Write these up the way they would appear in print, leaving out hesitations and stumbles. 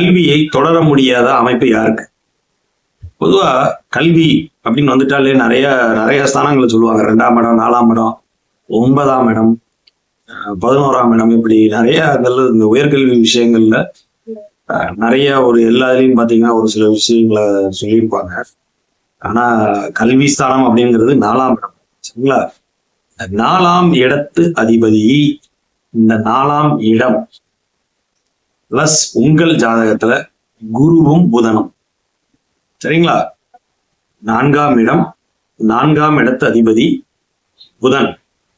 கல்வியை தொடர முடியாத அமைப்பு யாருக்கு? பொதுவா கல்வி அப்படின்னு வந்துட்டாலே நிறைய நிறைய ஸ்தானங்களை சொல்லுவாங்க. 2ஆம் இடம், 4ஆம் இடம், 9ஆம் இடம், 11ஆம் இடம், இப்படி நிறைய இந்த உயர்கல்வி விஷயங்கள்ல நிறைய ஒரு எல்லாத்துலயும் பாத்தீங்கன்னா ஒரு சில விஷயங்களை சொல்லியிருப்பாங்க. ஆனா கல்வி ஸ்தானம் அப்படிங்கிறது 4ஆம் இடம். சரிங்களா? 4ஆம் இடத்து அதிபதி, இந்த 4ஆம் இடம் பிளஸ் உங்கள் ஜாதகத்துல குருவும் புதனும். சரிங்களா? 4ஆம் இடம், 4ஆம் இடத்து அதிபதி புதன்,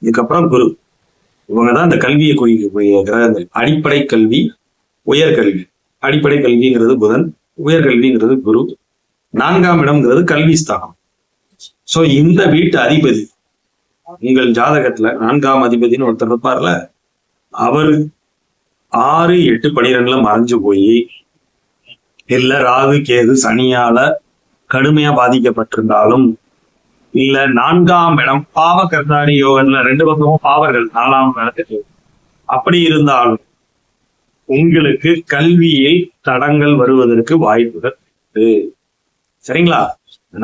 இதுக்கப்புறம் குரு. இவங்கதான் இந்த கல்வியை குறிக்கக்கூடிய கிரகங்கள். அடிப்படை கல்வி, உயர்கல்வி. அடிப்படை கல்விங்கிறது புதன், உயர்கல்விங்கிறது குரு, 4ஆம் இடம்ங்கிறது கல்வி ஸ்தானம். சோ இந்த வீட்டு அதிபதி உங்கள் ஜாதகத்துல 4ஆம் அதிபதினு ஒருத்தர் இருப்பார்ல, அவரு 6, 8, 12 மறைஞ்சு போய் இல்ல ராகு கேது சனியால கடுமையா பாதிக்கப்பட்டிருந்தாலும், இல்ல 4ஆம் இடம் பாவ கர்த்தாரி யோகத்துல 2 பக்கமும் பாவர்கள் 4ஆம் இடத்துக்கு அப்படி இருந்தாலும் உங்களுக்கு கல்வியில் தடங்கள் வருவதற்கு வாய்ப்புகள் உண்டு. சரிங்களா?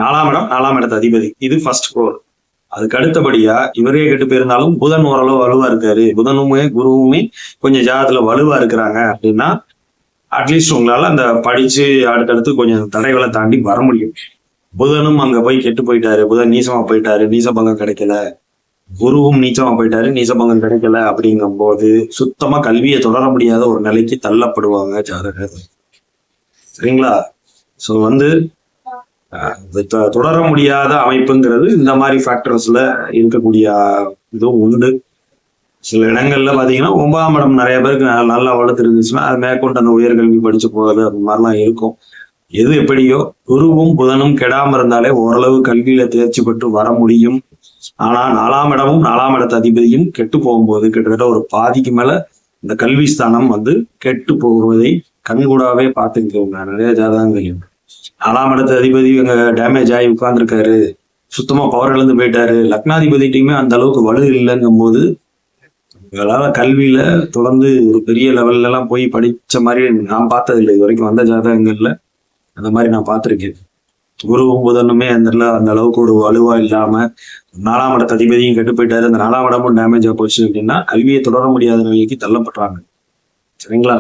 4ஆம் இடம், 4ஆம் இடத்து அதிபதி, இது ஃபர்ஸ்ட் கோர். அதுக்கு அடுத்தபடியா இவரே கெட்டு போயிருந்தாலும் புதன் ஓரளவு வலுவா இருக்காரு, புதனுமே குருவுமே கொஞ்சம் ஜாதகத்துல வலுவா இருக்கிறாங்க அப்படின்னா அட்லீஸ்ட் உங்களால அந்த படிச்சு அடுத்தடுத்து கொஞ்சம் தடைகளை தாண்டி வர முடியும். புதனும் அங்க போய் கெட்டு போயிட்டாரு, புதன் நீசமா போயிட்டாரு, நீசபங்கம் கிடைக்கல, குருவும் நீச்சமா போயிட்டாரு, நீசபங்கம் கிடைக்கல, அப்படிங்கும் போது சுத்தமா கல்வியை தொடர முடியாத ஒரு நிலைக்கு தள்ளப்படுவாங்க ஜாதகர். சரிங்களா? சோ தொடர முடியாத அமைப்புங்கிறது இந்த மாதிரி ஃபேக்டர்ஸ்ல இருக்கக்கூடிய இதுவும் உண்டு. சில இடங்கள்ல பாத்தீங்கன்னா 9ஆம் இடம் நிறைய பேருக்கு நல்லா வளர்த்து இருந்துச்சுன்னா அது மேற்கொண்டு அந்த உயர்கல்வி படிச்சு போறது அந்த மாதிரிலாம் இருக்கும். எது எப்படியோ குருவும் புதனும் கெடாம இருந்தாலே ஓரளவு கல்வியில தேர்ச்சி பெற்று வர முடியும். ஆனா 4ஆம் இடமும் 4ஆம் இடத்து அதிபதியும் கெட்டு போகும்போது கிட்டத்தட்ட ஒரு பாதிக்கு மேல இந்த கல்வி ஸ்தானம் கெட்டு போவதை கண்கூடாவே பார்த்துருக்கோங்க நிறைய ஜாதகங்களையும். 4ஆம் இடத்து அதிபதி அங்க டேமேஜ் ஆகி உட்கார்ந்துருக்காரு, சுத்தமா பவர் இழந்து போயிட்டாரு, லக்னாதிபதியுமே அந்த அளவுக்கு வலு இல்லைங்கும் போது இவங்களால கல்வியில தொடர்ந்து ஒரு பெரிய லெவல்ல எல்லாம் போய் படிச்ச மாதிரி நான் பார்த்தது இல்லை. இது வரைக்கும் வந்த ஜாதகங்கள்ல அந்த மாதிரி நான் பார்த்திருக்கேன். குருவும் புதனுமே அந்த அளவுக்கு ஒரு வலுவா இல்லாம 4ஆம் இடத்து அதிபதியும் கெட்டு போயிட்டாரு, அந்த 4ஆம் இடமும் டேமேஜா போச்சு அப்படின்னா கல்வியை தொடர முடியாத நிலைக்கு தள்ளப்படுறாங்க. சரிங்களா?